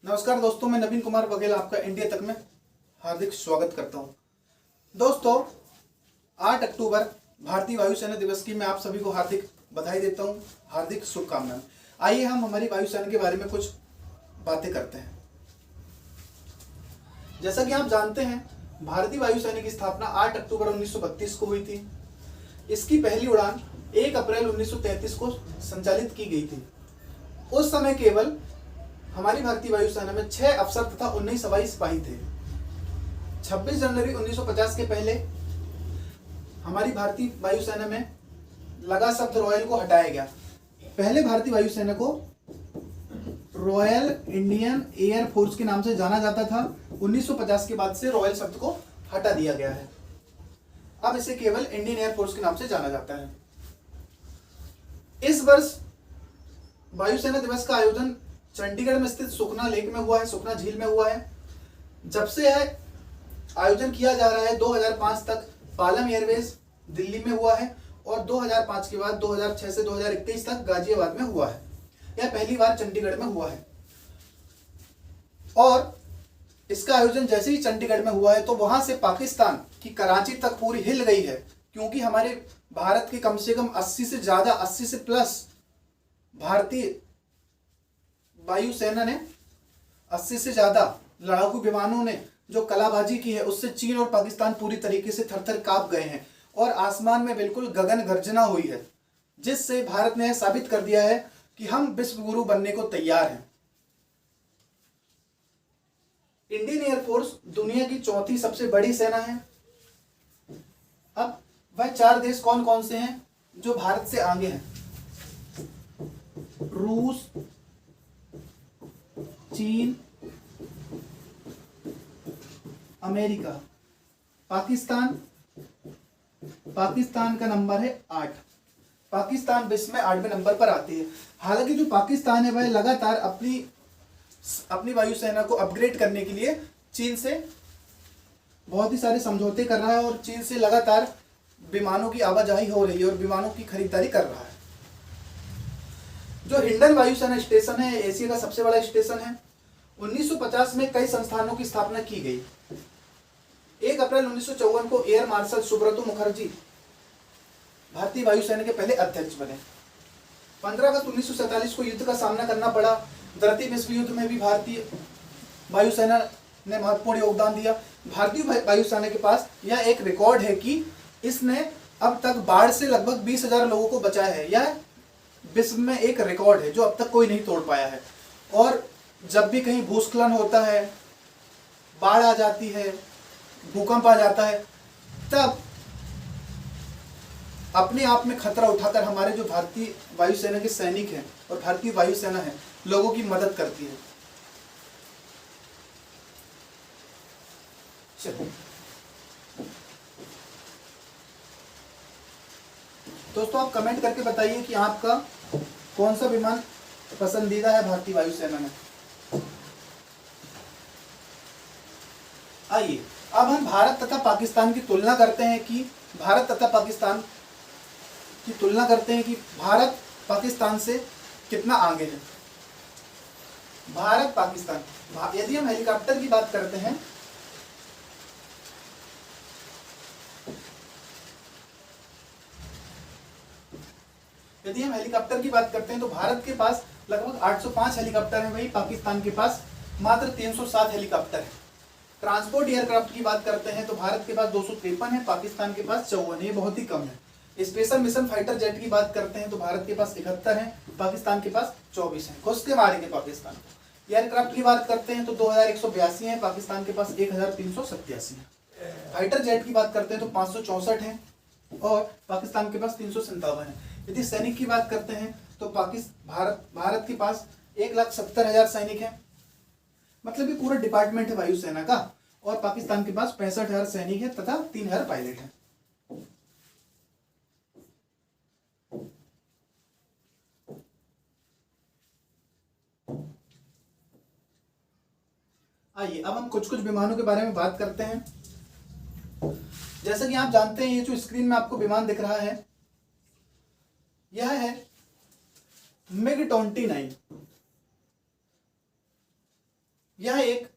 नमस्कार दोस्तों, मैं नवीन कुमार बघेल आपका इंडिया तक में हार्दिक स्वागत करता हूं। दोस्तों, 8 अक्टूबर भारतीय वायुसेना दिवस की मैं आप सभी को हार्दिक बधाई देता हूं, हार्दिक शुभकामनाएं। आइए हम हमारी वायुसेना के बारे में कुछ बातें करते हैं। जैसा कि आप जानते हैं, भारतीय वायुसेना की स्थापना 8 अक्टूबर 1932 को हुई थी। इसकी पहली उड़ान 1 अप्रैल 1933 को संचालित की गई थी। उस समय केवल हमारी भारतीय वायुसेना में 6 अफसर तथा 19 हवाई सिपाही थे। 26 जनवरी 1950 के पहले हमारी भारतीय वायुसेना में लगा शब्द रॉयल को हटाया गया। पहले भारतीय वायुसेना को रॉयल इंडियन एयर फोर्स के नाम से जाना जाता था। 1950 के बाद से रॉयल शब्द को हटा दिया गया है। अब इसे केवल इंडियन एयर फोर्स के नाम से जाना जाता है। इस वर्ष वायुसेना दिवस का आयोजन चंडीगढ़ में स्थित सुखना लेक में हुआ है, सुखना झील में हुआ है। जब से यह आयोजन किया जा रहा है 2005 तक पालम एयरवेज दिल्ली में हुआ है और 2005 के बाद 2006 से 2021 तक गाजियाबाद में हुआ है। यह पहली बार चंडीगढ़ में हुआ है और इसका आयोजन जैसे ही चंडीगढ़ में हुआ है तो वहां से पाकिस्तान की कराची तक पूरी हिल गई है, क्योंकि हमारे भारत की कम से कम 80 से प्लस भारतीय वायुसेना ने 80 से ज्यादा लड़ाकू विमानों ने जो कलाबाजी की है, उससे चीन और पाकिस्तान पूरी तरीके से थर-थर कांप गए हैं और आसमान में बिल्कुल गगन गर्जना हुई है, जिससे भारत ने यह साबित कर दिया है कि हम विश्व गुरु बनने को तैयार हैं। इंडियन एयरफोर्स दुनिया की चौथी सबसे बड़ी सेना है। अब वह 4 देश कौन कौन से हैं जो भारत से आगे हैं? रूस, चीन, अमेरिका, पाकिस्तान का नंबर है 8। पाकिस्तान विश्व में 8वें नंबर पर आती है। हालांकि जो पाकिस्तान है वह लगातार अपनी वायुसेना को अपग्रेड करने के लिए चीन से बहुत ही सारे समझौते कर रहा है और चीन से लगातार विमानों की आवाजाही हो रही है और विमानों की खरीदारी कर रहा है। जो हिंडन वायुसेना स्टेशन है, एशिया का सबसे बड़ा स्टेशन है। 1950 में कई संस्थानों की स्थापना की गई। 1 अप्रैल 1954 को एयर मार्शल सुब्रतो मुखर्जी भारतीय वायुसेना के पहले अध्यक्ष बने। 15 अगस्त 1947 को युद्ध का सामना करना पड़ा। द्वितीय विश्व युद्ध में भी भारतीय वायुसेना ने महत्वपूर्ण योगदान दिया। भारतीय वायुसेना के पास यह एक रिकॉर्ड है कि इसने अब तक बाढ़ से लगभग 20,000 लोगों को बचाया है। यह विश्व में एक रिकॉर्ड है जो अब तक कोई नहीं तोड़ पाया है। और जब भी कहीं भूस्खलन होता है, बाढ़ आ जाती है, भूकंप आ जाता है, तब अपने आप में खतरा उठाकर हमारे जो भारतीय वायुसेना के सैनिक हैं और भारतीय वायुसेना है, लोगों की मदद करती है। चलिए दोस्तों, आप कमेंट करके बताइए कि आपका कौन सा विमान पसंदीदा है भारतीय वायुसेना में। आइए अब हम भारत तथा पाकिस्तान की तुलना करते हैं कि भारत पाकिस्तान से कितना आगे है। भारत पाकिस्तान, यदि हम हेलीकॉप्टर की बात करते हैं तो भारत के पास लगभग 805 हेलीकॉप्टर हैं, वही पाकिस्तान के पास मात्र 307 हेलीकॉप्टर है। ट्रांसपोर्ट एयरक्राफ्ट की बात करते हैं तो भारत के पास 253 है, पाकिस्तान के पास 54 है, ये बहुत ही कम है। स्पेशल मिशन फाइटर जेट की बात करते हैं तो भारत के पास 71 है, पाकिस्तान के पास 24 है। घुस के मारेंगे पाकिस्तान को। एयरक्राफ्ट की बात करते हैं तो 2182 है, पाकिस्तान के पास 1387 है। फाइटर जेट की बात करते हैं तो 564 है और पाकिस्तान के पास 357 है। यदि सैनिक की बात करते हैं तो भारत के पास 1,70,000 सैनिक है, मतलब ये पूरा डिपार्टमेंट है वायुसेना का। और पाकिस्तान के पास 65,000 सैनिक है तथा 3,000 पायलट है। आइए अब हम कुछ विमानों के बारे में बात करते हैं। जैसा कि आप जानते हैं, ये जो स्क्रीन में आपको विमान दिख रहा है, यह है MiG-29। यह एक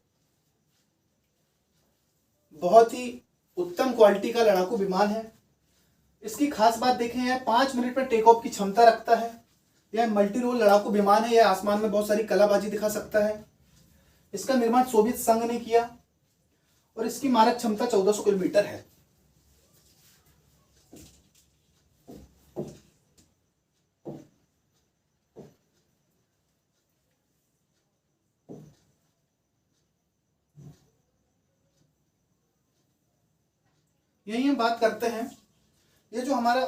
बहुत ही उत्तम क्वालिटी का लड़ाकू विमान है। इसकी खास बात देखें, यह 5 मिनट में टेक ऑफ की क्षमता रखता है। यह मल्टी रोल लड़ाकू विमान है। यह आसमान में बहुत सारी कलाबाजी दिखा सकता है। इसका निर्माण सोवियत संघ ने किया और इसकी मारक क्षमता 1400 किलोमीटर है। यही हम बात करते हैं, ये जो हमारा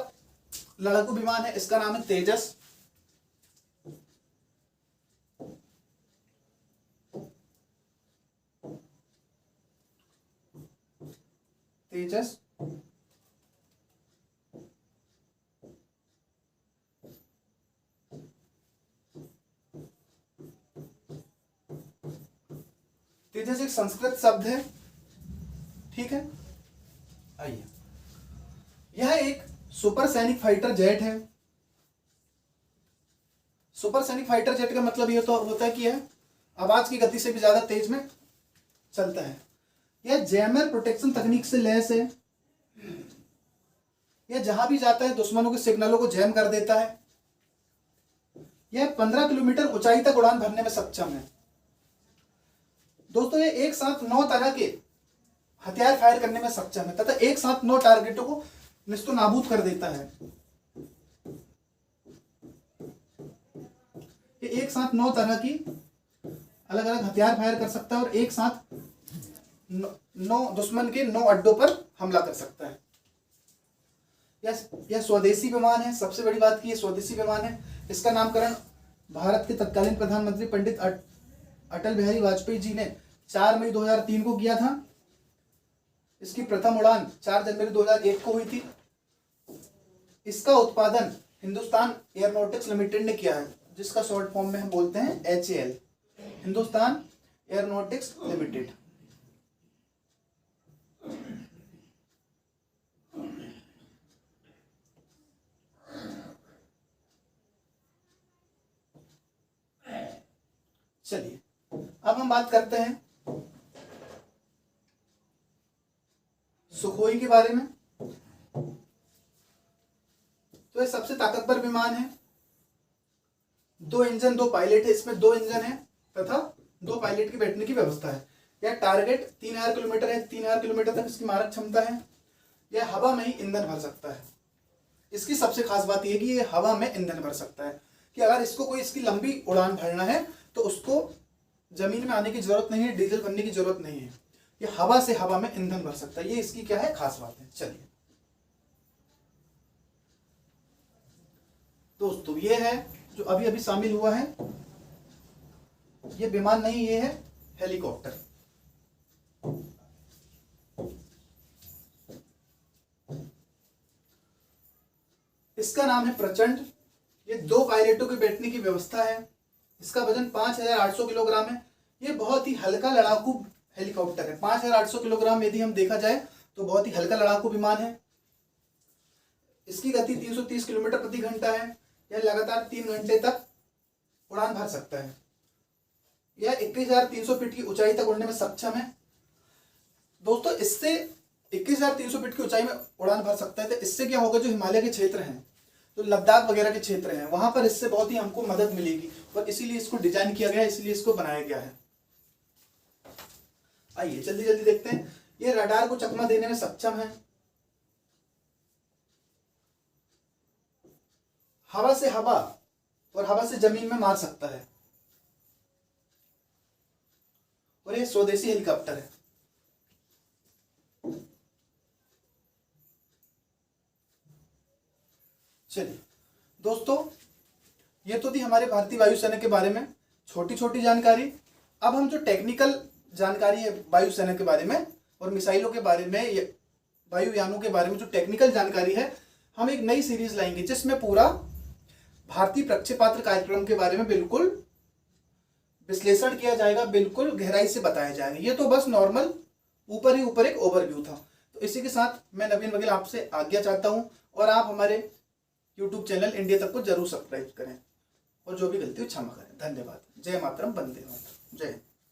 लड़ाकू विमान है इसका नाम है तेजस। तेजस तेजस एक संस्कृत शब्द है, ठीक है। आइए, यह एक सुपरसैनिक फाइटर जेट है। सुपरसैनिक फाइटर जेट का मतलब यह तो होता है कि यह आवाज की गति से भी ज्यादा तेज में चलता है। यह जैमर प्रोटेक्शन तकनीक से लैस है। यह जहां भी जाता है दुश्मनों के सिग्नलों को जैम कर देता है। यह 15 किलोमीटर ऊंचाई तक उड़ान भरने में सक्षम है। दोस्तों, यह एक साथ 9 तरह के हथियार फायर करने में सक्षम है तथा एक साथ 9 टारगेटों को निस्तो नाबूद कर देता है। ये एक साथ 9 तरह की अलग अलग हथियार फायर कर सकता है और एक साथ 9 दुश्मन के 9 अड्डों पर हमला कर सकता है। यह स्वदेशी विमान है। सबसे बड़ी बात की यह स्वदेशी विमान है। इसका नामकरण भारत के तत्कालीन प्रधानमंत्री पंडित अटल बिहारी वाजपेयी जी ने 4 मई 2003 को किया था। इसकी प्रथम उड़ान 4 जनवरी 2001 को हुई थी। इसका उत्पादन हिंदुस्तान एयरोनॉटिक्स लिमिटेड ने किया है, जिसका शॉर्ट फॉर्म में हम बोलते हैं HAL, हिंदुस्तान एयरोनॉटिक्स लिमिटेड। चलिए, अब हम बात करते हैं सुखोई के बारे में। तो ये सबसे ताकतवर विमान है। 2 इंजन 2 पायलट है। इसमें 2 इंजन है तथा 2 पायलट की बैठने की व्यवस्था है। यह टारगेट 3000 किलोमीटर है। 3000 किलोमीटर तक इसकी मारक क्षमता है। यह हवा में ही ईंधन भर सकता है। इसकी सबसे खास बात यह कि यह हवा में ईंधन भर सकता है, कि अगर इसको कोई इसकी लंबी उड़ान भरना है तो उसको जमीन में आने की जरूरत नहीं है, डीजल भरने की जरूरत नहीं है। ये हवा से हवा में ईंधन भर सकता है। ये इसकी क्या है, खास बात है। चलिए दोस्तों, ये है जो अभी अभी शामिल हुआ है। ये विमान नहीं, ये है हेलीकॉप्टर। इसका नाम है प्रचंड। ये 2 पायलटों के बैठने की व्यवस्था है। इसका वजन 5800 किलोग्राम है। ये बहुत ही हल्का लड़ाकू हेलीकॉप्टर है। 5800 किलोग्राम यदि हम देखा जाए तो बहुत ही हल्का लड़ाकू विमान है। इसकी गति 330 किलोमीटर प्रति घंटा है। यह लगातार 3 घंटे तक उड़ान भर सकता है। यह 21,300 फीट की ऊंचाई तक उड़ने में सक्षम है। दोस्तों, इससे 21,300 फीट की ऊंचाई में उड़ान भर सकता है। तो इससे क्या होगा, जो हिमालय के क्षेत्र हैं, जो लद्दाख वगैरह के क्षेत्र हैं, वहां पर इससे बहुत ही हमको मदद मिलेगी और इसीलिए इसको डिजाइन किया गया है, इसीलिए इसको बनाया गया है। आइए जल्दी जल्दी देखते हैं। ये रडार को चकमा देने में सक्षम है। हवा से हवा और हवा से जमीन में मार सकता है। और ये स्वदेशी हेलीकॉप्टर है। चलिए दोस्तों, ये तो थी हमारे भारतीय वायुसेना के बारे में छोटी छोटी जानकारी। अब हम जो टेक्निकल जानकारी है वायुसेना के बारे में और मिसाइलों के बारे में, वायुयानों के बारे में जो टेक्निकल जानकारी है, हम एक नई सीरीज लाएंगे जिसमें पूरा भारतीय प्रक्षेपास्त्र कार्यक्रम के बारे में बिल्कुल विश्लेषण किया जाएगा, बिल्कुल गहराई से बताया जाएगा। ये तो बस नॉर्मल ऊपर ही ऊपर एक ओवरव्यू था। तो इसी के साथ मैं नवीन बघेल आपसे आज्ञा चाहता हूं और आप हमारे YouTube चैनल इंडिया तक को जरूर सब्सक्राइब करें और जो भी गलती हो क्षमा करें। धन्यवाद। जय मातरम, वंदे मातरम। जय।